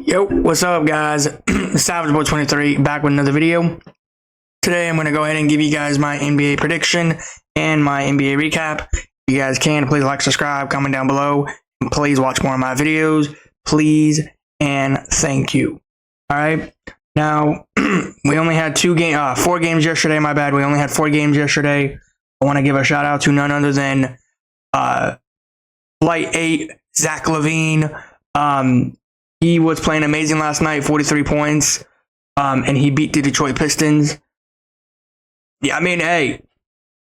Yo, what's up, guys? Savage Boy 23 back with another video. Today I'm going to go ahead and give you guys my NBA prediction and my NBA recap. If you guys can, please like, subscribe, comment down below, and please watch more of my videos. Please and thank you. Alright, now we only had 4 games yesterday, my bad. We only had 4 games yesterday. I want to give a shout out to none other than Flight 8, Zach LaVine. He was playing amazing last night, 43 points, and he beat the Detroit Pistons. Yeah, I mean, hey,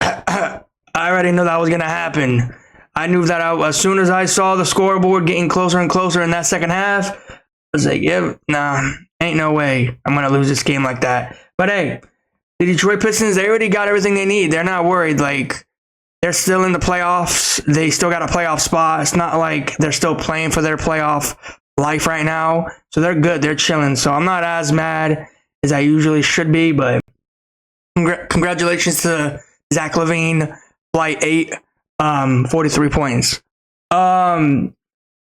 I already knew that was going to happen. I knew that as soon as I saw the scoreboard getting closer and closer in that second half, I was like, yeah, nah, ain't no way I'm going to lose this game like that. But hey, the Detroit Pistons, they already got everything they need. They're not worried. Like, they're still in the playoffs. They still got a playoff spot. It's not like they're still playing for their playoff life right now, so they're good, they're chilling. So I'm not as mad as I usually should be, but congratulations to Zach LaVine, Flight 8, 43 points. I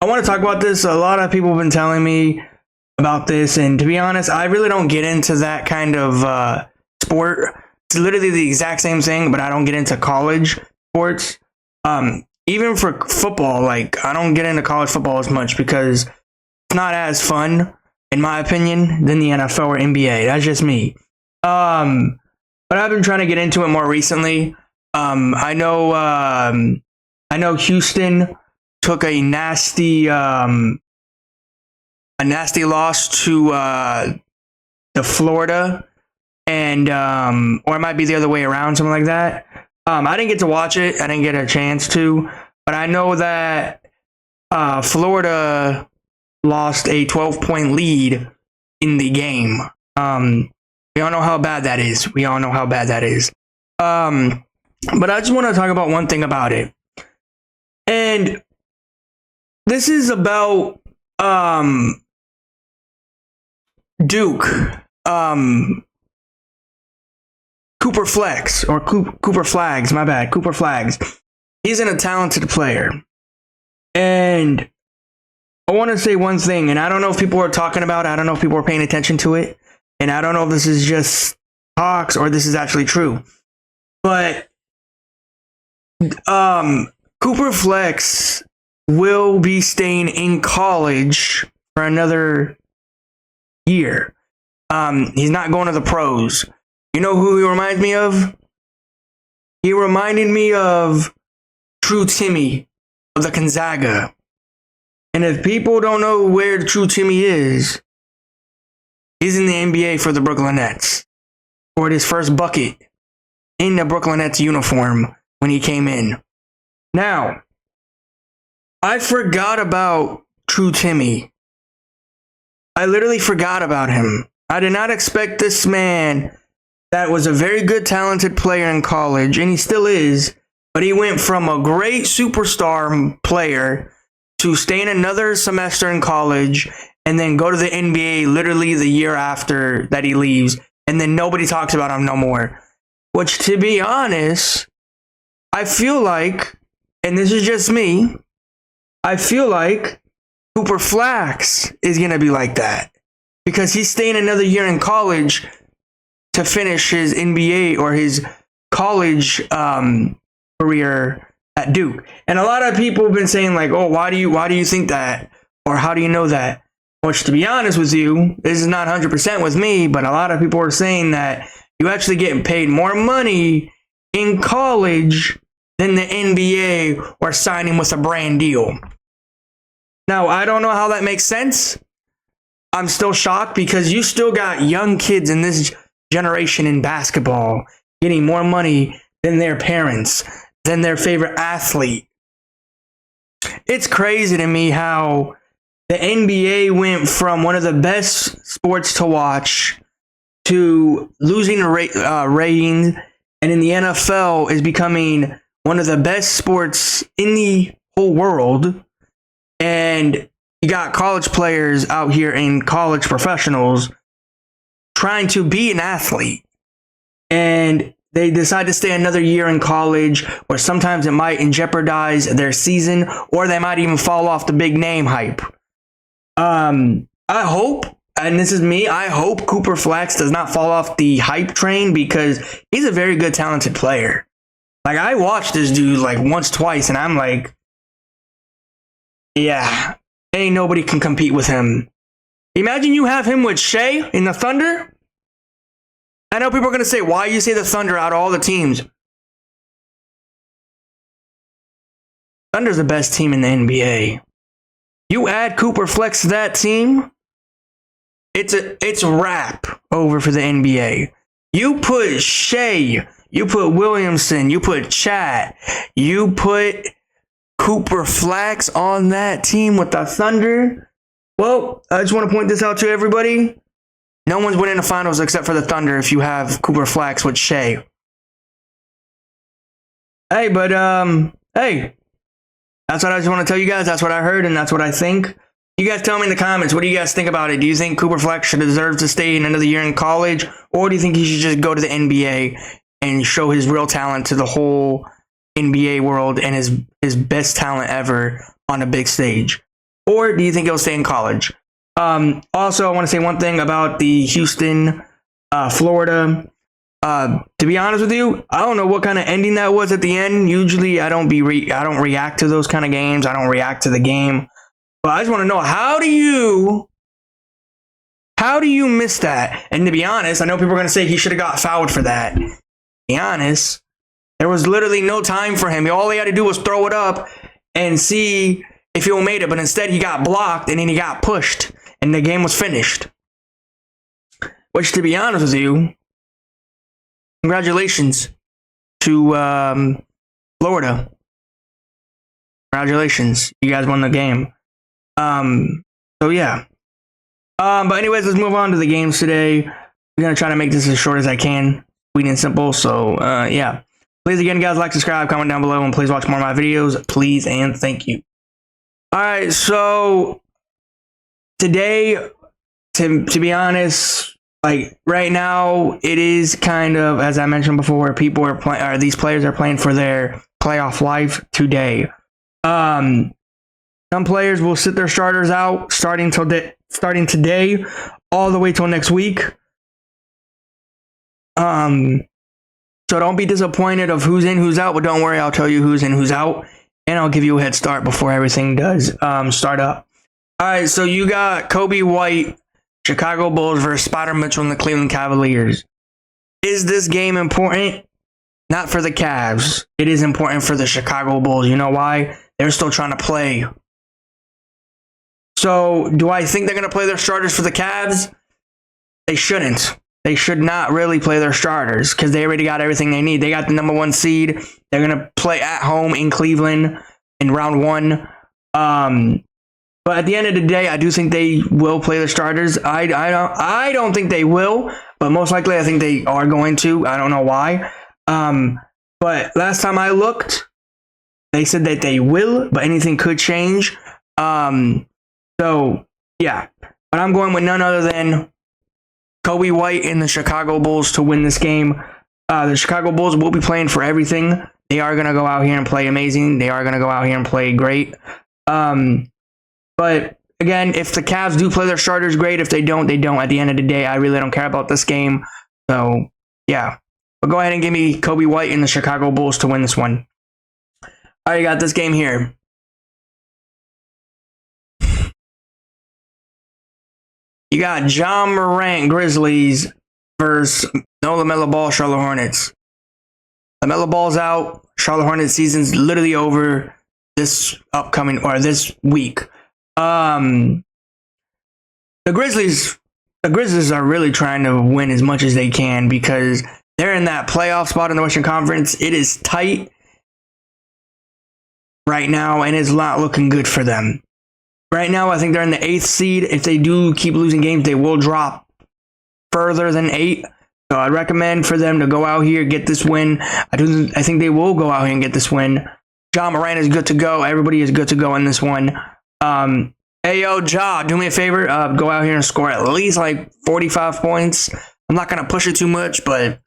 want to talk about this. A lot of people have been telling me about this, and to be honest, I really don't get into that kind of sport. It's literally the exact same thing, but I don't get into college sports. Even for football, like, I don't get into college football as much because not as fun, in my opinion, than the NFL or NBA. That's just me. But I've been trying to get into it more recently. I know Houston took a nasty loss to Florida, and or it might be the other way around, something like that. I didn't get to watch it. I didn't get a chance to, but I know that Florida lost a 12-point lead in the game. We all know how bad that is. But I just want to talk about one thing about it. And this is about Duke. Cooper Flex, or Cooper Flags, my bad. Cooper Flags. He's a talented player. And I want to say one thing, and I don't know if people are talking about it. I don't know if people are paying attention to it. And I don't know if this is just talks or this is actually true. But Cooper Flex will be staying in college for another year. He's not going to the pros. You know who he reminds me of? He reminded me of True Timmy of the Gonzaga. And if people don't know where True Timmy is, he's in the NBA for the Brooklyn Nets. Scored his first bucket in the Brooklyn Nets uniform when he came in. Now, I forgot about True Timmy. I literally forgot about him. I did not expect this man that was a very good, talented player in college, and he still is, but he went from a great superstar player to stay in another semester in college and then go to the NBA literally the year after that he leaves, and then nobody talks about him no more. Which, to be honest, I feel like, and this is just me, I feel like Cooper Flax is going to be like that because he's staying another year in college to finish his NBA or his college career at Duke. And a lot of people have been saying, like, oh, why do you think that? Or how do you know that? Which, to be honest with you, this is not 100% with me, but a lot of people are saying that you actually get paid more money in college than the NBA or signing with a brand deal. Now, I don't know how that makes sense. I'm still shocked because you still got young kids in this generation in basketball getting more money than their parents, than their favorite athlete. It's crazy to me how the NBA went from one of the best sports to watch to losing ratings, and in the NFL is becoming one of the best sports in the whole world. And you got college players out here and college professionals trying to be an athlete, and they decide to stay another year in college, or sometimes it might jeopardize their season, or they might even fall off the big name hype. I I hope, and this is me, I hope Cooper Flex does not fall off the hype train because he's a very good, talented player. Like, I watched this dude like once, twice, and I'm like, yeah, ain't nobody can compete with him. Imagine you have him with Shea in the Thunder. I know people are going to say, why you say the Thunder out of all the teams? Thunder's the best team in the NBA. You add Cooper Flex to that team, it's a wrap over for the NBA. You put Shea, you put Williamson, you put Chat, you put Cooper Flex on that team with the Thunder. Well, I just want to point this out to everybody. No one's winning the finals except for the Thunder if you have Cooper Flex with Shea. Hey, but hey, that's what I just want to tell you guys. That's what I heard, and that's what I think. You guys tell me in the comments, what do you guys think about it? Do you think Cooper Flex should deserve to stay another year in college, or do you think he should just go to the NBA and show his real talent to the whole NBA world and his best talent ever on a big stage? Or do you think he'll stay in college? Also, I want to say one thing about the Houston, Florida. To be honest with you, I don't know what kind of ending that was at the end. Usually, I don't react to those kind of games. I don't react to the game. But I just want to know, how do you miss that? And to be honest, I know people are going to say he should have got fouled for that. To be honest, there was literally no time for him. All he had to do was throw it up and see if he'll made it. But instead, he got blocked and then he got pushed. And the game was finished. Which, to be honest with you, congratulations to Florida. Congratulations. You guys won the game. So yeah. But anyways, let's move on to the games today. I'm going to try to make this as short as I can. Sweet and simple. So, yeah. Please, again, guys, like, subscribe, comment down below, and please watch more of my videos. Please and thank you. Alright, so today, to be honest, like right now, it is kind of, as I mentioned before, people are playing, or these players are playing for their playoff life today. Some players will sit their starters out starting today, all the way till next week. So don't be disappointed of who's in, who's out, but don't worry, I'll tell you who's in, who's out, and I'll give you a head start before everything does start up. All right, so you got Coby White, Chicago Bulls versus Spider Mitchell and the Cleveland Cavaliers. Is this game important? Not for the Cavs. It is important for the Chicago Bulls. You know why? They're still trying to play. So, do I think they're going to play their starters for the Cavs? They shouldn't. They should not really play their starters because they already got everything they need. They got the number 1 seed. They're going to play at home in Cleveland in round 1. But at the end of the day, I do think they will play their starters. I don't think they will, but most likely I think they are going to. I don't know why. But last time I looked, they said that they will, but anything could change. So, yeah. But I'm going with none other than Coby White and the Chicago Bulls to win this game. The Chicago Bulls will be playing for everything. They are going to go out here and play amazing. They are going to go out here and play great. But, again, if the Cavs do play their starters, great. If they don't, they don't. At the end of the day, I really don't care about this game. So, yeah. But go ahead and give me Coby White and the Chicago Bulls to win this one. All right, you got this game here. You got Ja Morant Grizzlies versus no LaMelo Ball Charlotte Hornets. LaMelo Ball's out. Charlotte Hornets season's literally over this week. The Grizzlies are really trying to win as much as they can because they're in that playoff spot in the Western Conference. It is tight right now, and it's not looking good for them. Right now, I think they're in the 8th seed. If they do keep losing games, they will drop further than 8. So I'd recommend for them to go out here, get this win. I think they will go out here and get this win. Ja Morant is good to go. Everybody is good to go in this one. Hey, yo, Ja, do me a favor. Go out here and score at least like 45 points. I'm not going to push it too much, but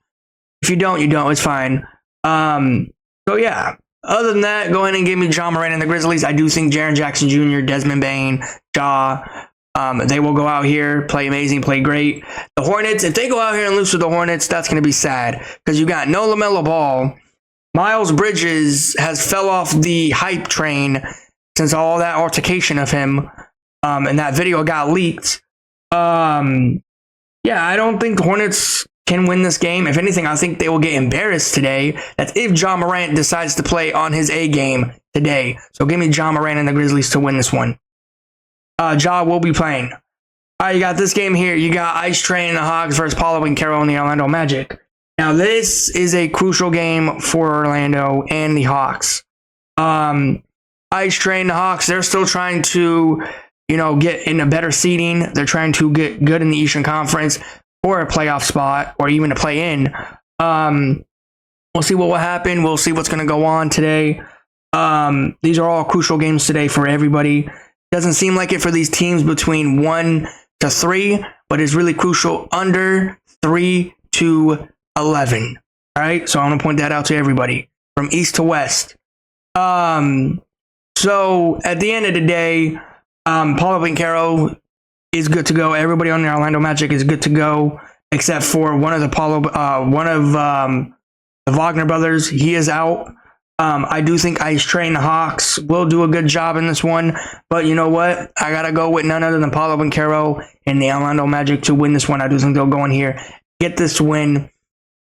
if you don't, you don't. It's fine. So, yeah. Other than that, go ahead and give me Ja Morant and the Grizzlies. I do think Jaren Jackson Jr., Desmond Bane, Ja, They will go out here, play amazing, play great. The Hornets, if they go out here and lose to the Hornets, that's going to be sad because you got no LaMelo Ball. Miles Bridges has fell off the hype train since all that altercation of him, and that video got leaked. Yeah, I don't think the Hornets can win this game. If anything, I think they will get embarrassed today. That's if Ja Morant decides to play on his A game today. So give me Ja Morant and the Grizzlies to win this one. Ja will be playing. All right, you got this game here. You got Ice Train and the Hawks versus Paolo Banchero and the Orlando Magic. Now, this is a crucial game for Orlando and the Hawks. Ice Train, the Hawks, they're still trying to, get in a better seeding. They're trying to get good in the Eastern Conference or a playoff spot or even a play-in. We'll see what will happen. We'll see what's going to go on today. These are all crucial games today for everybody. Doesn't seem like it for these teams between 1 to 3, but it's really crucial under 3 to 11. All right, so I'm going to point that out to everybody from east to west. So at the end of the day, Paolo Banchero is good to go. Everybody on the Orlando Magic is good to go, except for one of the Wagner brothers. He is out. I do think Ice Train the Hawks will do a good job in this one, but you know what? I gotta go with none other than Paolo Banchero and the Orlando Magic to win this one. I do think they'll go in here, get this win,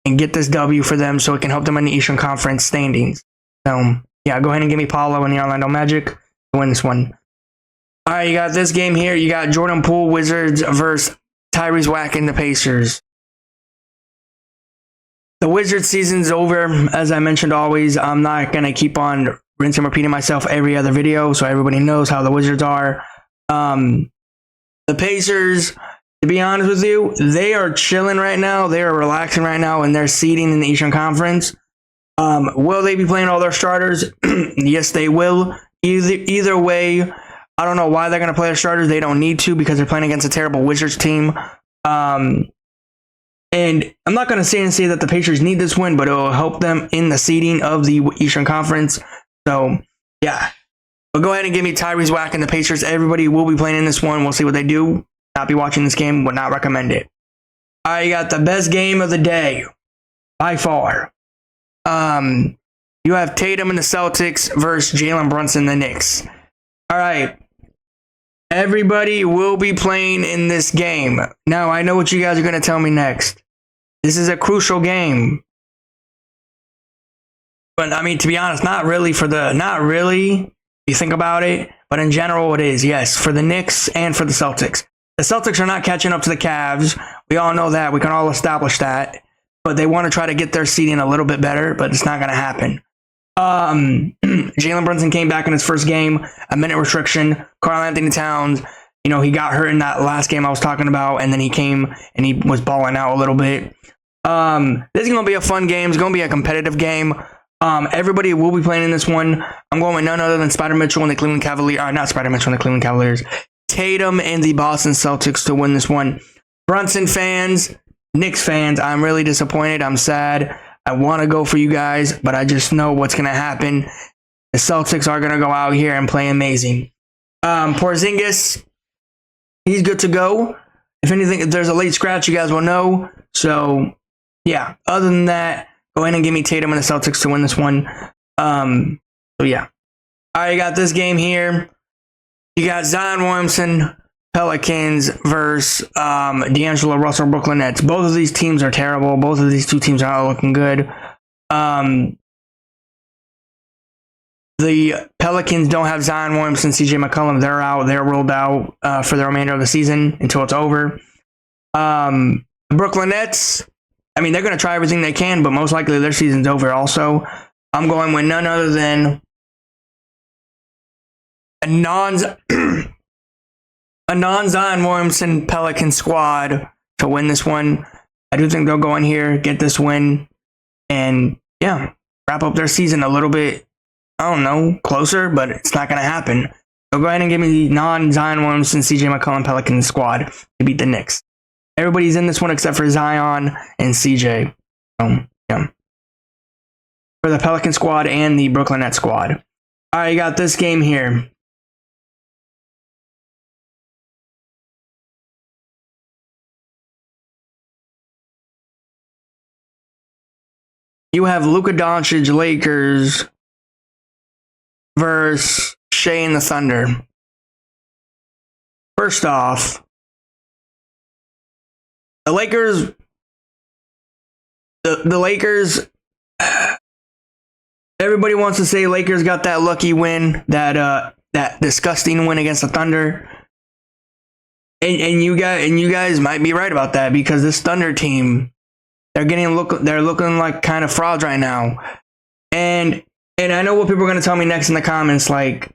and get this W for them, so it can help them in the Eastern Conference standings. So yeah, go ahead and give me Paolo and the Orlando Magic to win this one. All right, you got this game here. You got Jordan Poole Wizards versus Tyrese Wack and the Pacers. The Wizards season's over. As I mentioned always, I'm not going to keep on rinsing and repeating myself every other video, so everybody knows how the Wizards are. The Pacers, to be honest with you, they are chilling right now. They are relaxing right now, and they're seeding in the Eastern Conference. Will they be playing all their starters? Yes, they will. Either way, I don't know why they're going to play their starters. They don't need to because they're playing against a terrible Wizards team. And I'm not going to say that the Pacers need this win, but it will help them in the seeding of the Eastern Conference. So, yeah. But go ahead and give me Tyrese Wack and the Pacers. Everybody will be playing in this one. We'll see what they do. Not be watching this game. Would not recommend it. All right, you got the best game of the day by far. You have Tatum and the Celtics versus Jalen Brunson and the Knicks. All right. Everybody will be playing in this game. Now, I know what you guys are going to tell me next. This is a crucial game. But, I mean, to be honest, not really. You think about it. But in general, it is, yes, for the Knicks and for the Celtics. The Celtics are not catching up to the Cavs. We all know that. We can all establish that. But they want to try to get their seeding a little bit better, but it's not going to happen. Jalen Brunson came back in his first game, a minute restriction. Karl-Anthony Towns, he got hurt in that last game I was talking about, and then he came and he was balling out a little bit. This is going to be a fun game. It's going to be a competitive game. Everybody will be playing in this one. I'm going with none other than Spider Mitchell and the Cleveland Cavaliers. Not Spider Mitchell and the Cleveland Cavaliers. Tatum and the Boston Celtics to win this one. Brunson fans, Knicks fans, I'm really disappointed. I'm sad. I want to go for you guys, but I just know what's going to happen. The Celtics are going to go out here and play amazing. Porzingis, he's good to go. If anything, if there's a late scratch, you guys will know. So, yeah. Other than that, go ahead and give me Tatum and the Celtics to win this one. So, yeah. All right, you got this game here. You got Zion Williamson, Pelicans versus D'Angelo Russell, Brooklyn Nets. Both of these teams are terrible. Both of these two teams are not looking good. The Pelicans don't have Zion Williamson, CJ McCollum. They're out. They're ruled out for the remainder of the season until it's over. The Brooklyn Nets, I mean, they're going to try everything they can, but most likely their season's over also. I'm going with none other than a non-Zion Williamson Pelican squad to win this one. I do think they'll go in here, get this win, and yeah, wrap up their season a little bit, I don't know, closer, but it's not going to happen. So go ahead and give me the non-Zion Williamson, CJ McCollum Pelican squad to beat the Knicks. Everybody's in this one except for Zion and CJ. Yeah. For the Pelican squad and the Brooklyn Nets squad. All right, you got this game here. you have Luka Doncic Lakers versus Shea and the Thunder. First off, the Lakers, the Lakers, everybody wants to say Lakers got that lucky win, that disgusting win against the Thunder. And you guys might be right about that, because this Thunder team, they're looking like kind of frauds right now. And I know what people are going to tell me next in the comments, like,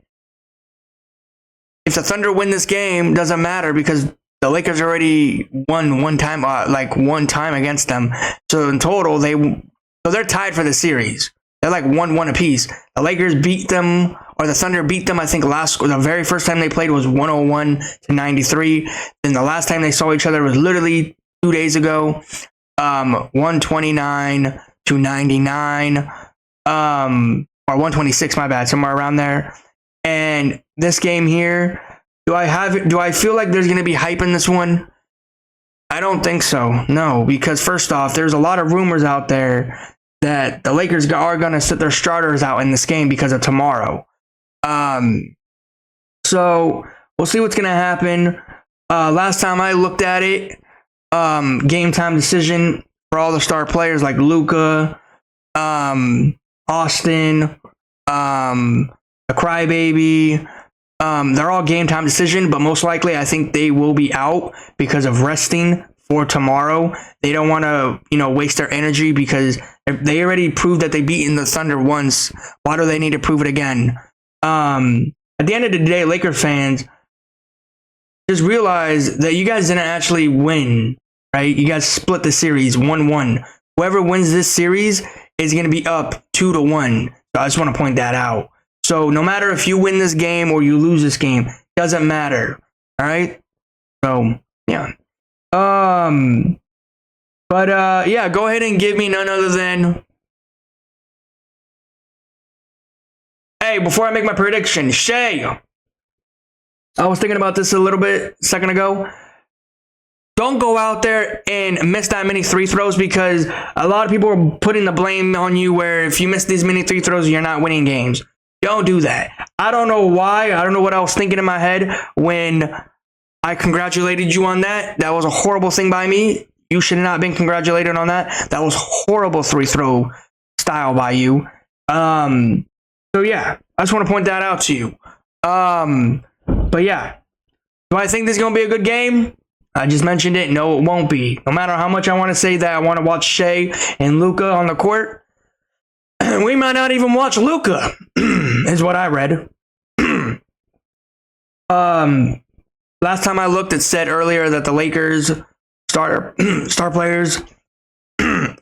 if the Thunder win this game, doesn't matter because the Lakers already won one time against them. So in total, they're tied for the series. They're like 1-1 apiece. The Lakers beat them, or the Thunder beat them, I think the very first time they played was 101-93. Then the last time they saw each other was literally 2 days ago, 129-99, or 126, my bad, somewhere around there. And this game here, do I feel like there's going to be hype in this one? I don't think so. No, because first off, there's a lot of rumors out there that the Lakers are going to sit their starters out in this game because of tomorrow. So we'll see what's going to happen. Last time I looked at it, game time decision for all the star players like Luka, Austin, the Crybaby, they're all game time decision, but most likely I think they will be out because of resting for tomorrow. They don't want to, waste their energy, because if they already proved that they beaten the Thunder once, why do they need to prove it again? At the end of the day, Lakers fans, just realize that you guys didn't actually win, right? You guys split the series 1-1. Whoever wins this series is going to be up 2-1. So I just want to point that out. So no matter if you win this game or you lose this game, doesn't matter. All right. So yeah. Yeah, go ahead and give me none other than. Hey, before I make my prediction, Shea. I was thinking about this a little bit a second ago. Don't go out there and miss that many free throws, because a lot of people are putting the blame on you where if you miss these many free throws, you're not winning games. Don't do that. I don't know why. I don't know what I was thinking in my head when I congratulated you on that. That was a horrible thing by me. You should not have been congratulated on that. That was horrible free throw style by you. So yeah, I just want to point that out to you. But yeah, do I think this is going to be a good game? I just mentioned it. No, it won't be. No matter how much I want to say that I want to watch Shea and Luka on the court, we might not even watch Luka, is what I read. Last time I looked, it said earlier that the Lakers star players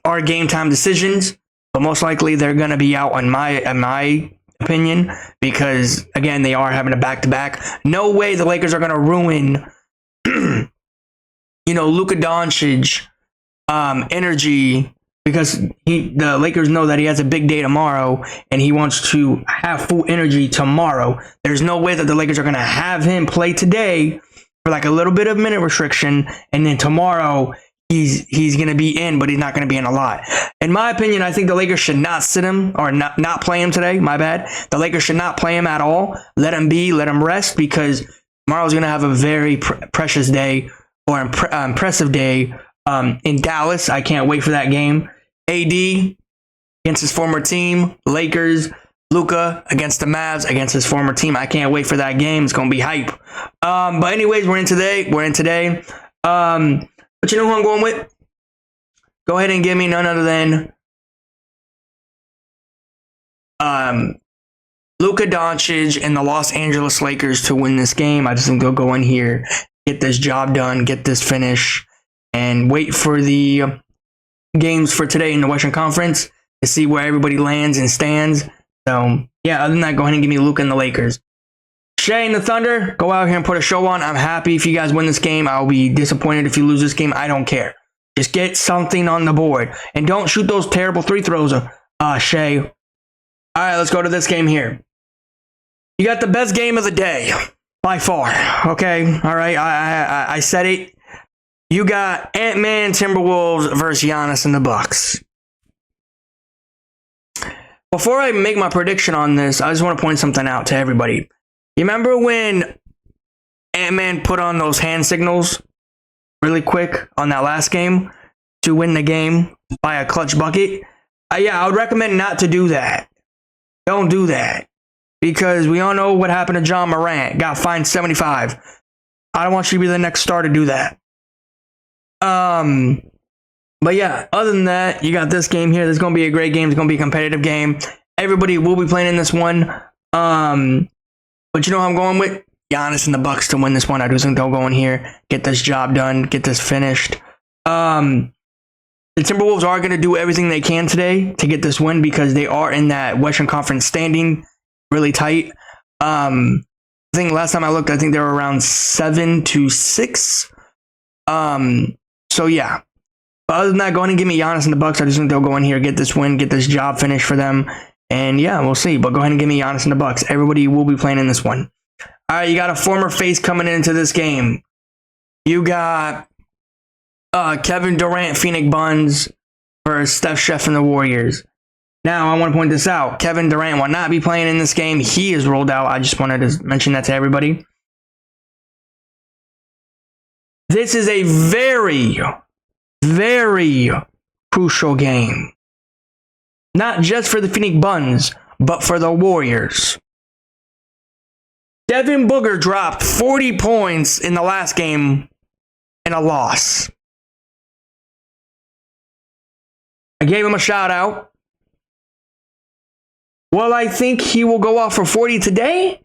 are game time decisions, but most likely they're going to be out in my opinion, because again, they are having a back-to-back. No way the Lakers are going to ruin Luka Doncic energy, because the Lakers know that he has a big day tomorrow and he wants to have full energy tomorrow. There's no way that the Lakers are going to have him play today for like a little bit of minute restriction, and then tomorrow he's going to be in, but he's not going to be in a lot. In my opinion, I think the Lakers should not sit him, or not play him today. My bad. The Lakers should not play him at all. Let him rest, because tomorrow's going to have a very precious day, or impressive day in Dallas. I can't wait for that game. AD against his former team, Lakers. Luka against the Mavs, against his former team. I can't wait for that game. It's going to be hype. But anyways, we're in today. But you know who I'm going with? Go ahead and give me none other than Luka Doncic and the Los Angeles Lakers to win this game. I just think they'll go in here, get this job done, get this finish, and wait for the games for today in the Western Conference to see where everybody lands and stands. So, yeah, other than that, go ahead and give me Luka and the Lakers. Shea and the Thunder, go out here and put a show on. I'm happy if you guys win this game. I'll be disappointed if you lose this game. I don't care. Just get something on the board. And don't shoot those terrible free throws, Shea. All right, let's go to this game here. You got the best game of the day, by far. Okay? All right, I said it. You got Ant-Man Timberwolves versus Giannis and the Bucks. before I make my prediction on this, I just want to point something out to everybody. You remember when Ant-Man put on those hand signals really quick on that last game to win the game by a clutch bucket? Yeah, I would recommend not to do that. Don't do that. Because we all know what happened to John Morant. Got fined 75. I don't want you to be the next star to do that. But yeah, other than that, you got this game here. This is going to be a great game. It's going to be a competitive game. Everybody will be playing in this one. But you know how I'm going with? Giannis and the Bucks to win this one. I do think they'll go in here, get this job done, get this finished. The Timberwolves are going to do everything they can today to get this win because they are in that Western Conference standing really tight. I think last time I looked, I think they were around 7-6. So yeah. But other than that, go ahead and give me Giannis and the Bucks. I just think they'll go in here, get this win, get this job finished for them. And yeah, we'll see. But go ahead and give me Giannis and the Bucks. Everybody will be playing in this one. All right, you got a former face coming into this game. You got Kevin Durant, Phoenix Suns versus Steph Chef and the Warriors. Now, I want to point this out. Kevin Durant will not be playing in this game. He is rolled out. I just wanted to mention that to everybody. This is a very, very crucial game. Not just for the Phoenix Suns, but for the Warriors. Devin Booker dropped 40 points in the last game in a loss. I gave him a shout out. Well, I think he will go off for 40 today.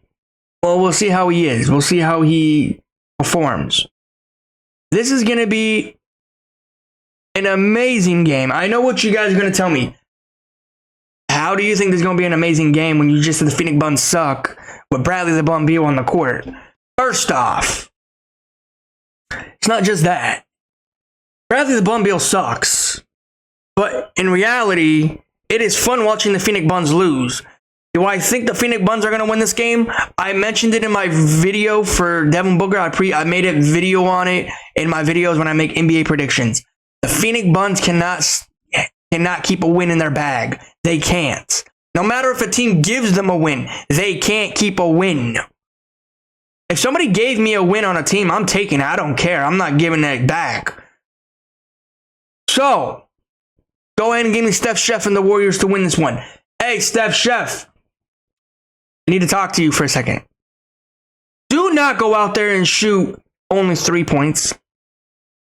Well, we'll see how he is. We'll see how he performs. This is going to be an amazing game. I know what you guys are going to tell me. How do you think this is going to be an amazing game when you just said the Phoenix Suns suck with Bradley the Bum Beal on the court? First off, it's not just that. Bradley the Bum Beal sucks. But in reality, it is fun watching the Phoenix Suns lose. Do I think the Phoenix Suns are going to win this game? I mentioned it in my video for Devin Booker. I made a video on it in my videos when I make NBA predictions. The Phoenix Suns cannot keep a win in their bag. They can't. No matter if a team gives them a win, they can't keep a win. If somebody gave me a win on a team, I'm taking it. I don't care. I'm not giving it back. So, go ahead and give me Steph Chef and the Warriors to win this one. Hey, Steph Chef. I need to talk to you for a second. Do not go out there and shoot only 3 points.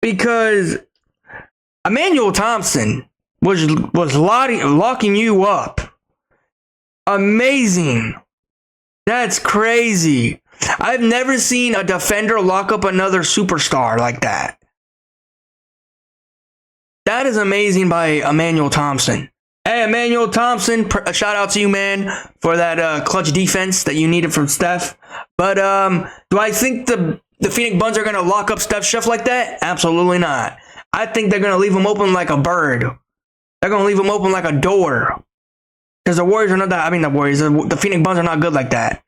Because Emmanuel Thompson was locking you up. Amazing. That's crazy. I've never seen a defender lock up another superstar like that. That is amazing by Emmanuel Thompson. Hey, Emmanuel Thompson, a shout out to you, man, for that clutch defense that you needed from Steph. But do I think the Phoenix Suns are going to lock up Steph Chef like that? Absolutely not. I think they're going to leave him open like a bird. They're going to leave him open like a door. Because the Warriors are not that. I mean, the Phoenix Suns are not good like that.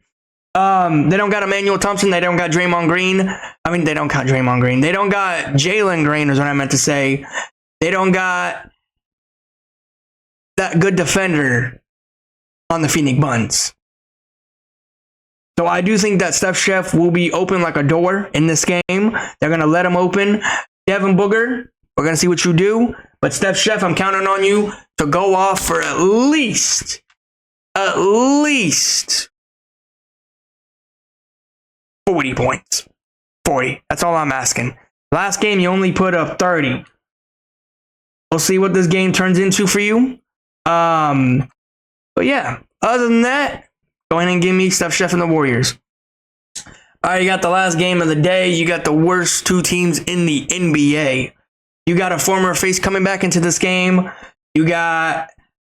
They don't got Emmanuel Thompson. They don't got Draymond Green. I mean, they don't got Draymond Green. They don't got Jalen Green, is what I meant to say. They don't got that good defender on the Phoenix Suns. So I do think that Steph Chef will be open like a door in this game. They're going to let him open. Devin Booker, we're going to see what you do. But Steph Chef, I'm counting on you to go off for at least 40 points. 40. That's all I'm asking. Last game, you only put up 30. We'll see what this game turns into for you. But yeah, other than that, go ahead and give me Steph Chef and the Warriors. All right, you got the last game of the day. You got the worst two teams in the NBA. You got a former face coming back into this game. You got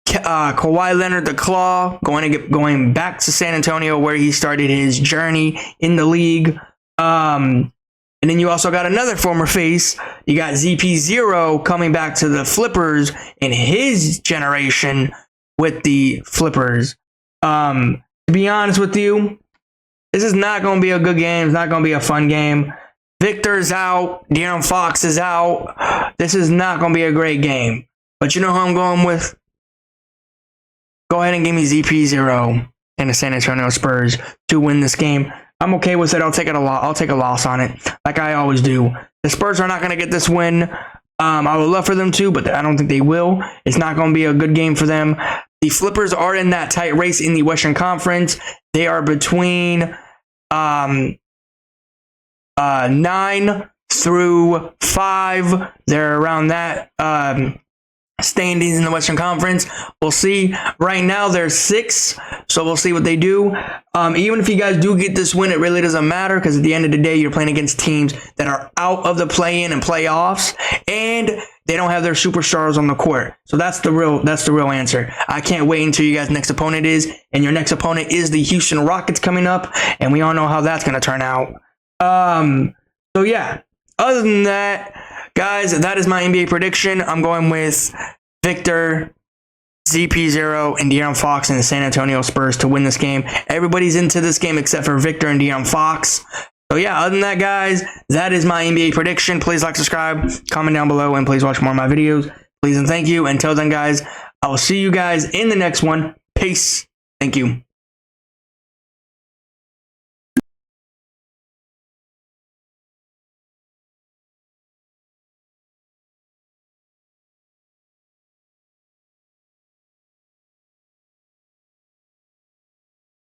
Kawhi Leonard, the Claw, going back to San Antonio where he started his journey in the league. And then you also got another former face. You got ZP0 coming back to the Flippers in his generation with the Flippers. To be honest with you, this is not going to be a good game. It's not going to be a fun game. Victor's out. De'Aaron Fox is out. This is not going to be a great game. But you know who I'm going with? go ahead and give me ZP0 and the San Antonio Spurs to win this game. I'm okay with it. I'll take a loss on it, like I always do. The Spurs are not going to get this win. I would love for them to, but I don't think they will. It's not going to be a good game for them. The Flippers are in that tight race in the Western Conference. They are between 9 through 5. They're around that standings in the Western Conference. We'll see. Right now they're 6, so we'll see what they do. Even if you guys do get this win, it really doesn't matter, because at the end of the day, you're playing against teams that are out of the play-in and playoffs, and they don't have their superstars on the court. So that's the real answer. I can't wait until you guys' next opponent is, and your next opponent is the Houston Rockets coming up, and we all know how that's going to turn out. So yeah, other than that, guys, that is my NBA prediction. I'm going with Victor, ZP0, and De'Aaron Fox and the San Antonio Spurs to win this game. Everybody's into this game except for Victor and De'Aaron Fox. So yeah, other than that, guys, that is my NBA prediction. Please like, subscribe, comment down below, and please watch more of my videos. Please and thank you. Until then, guys, I will see you guys in the next one. Peace. Thank you.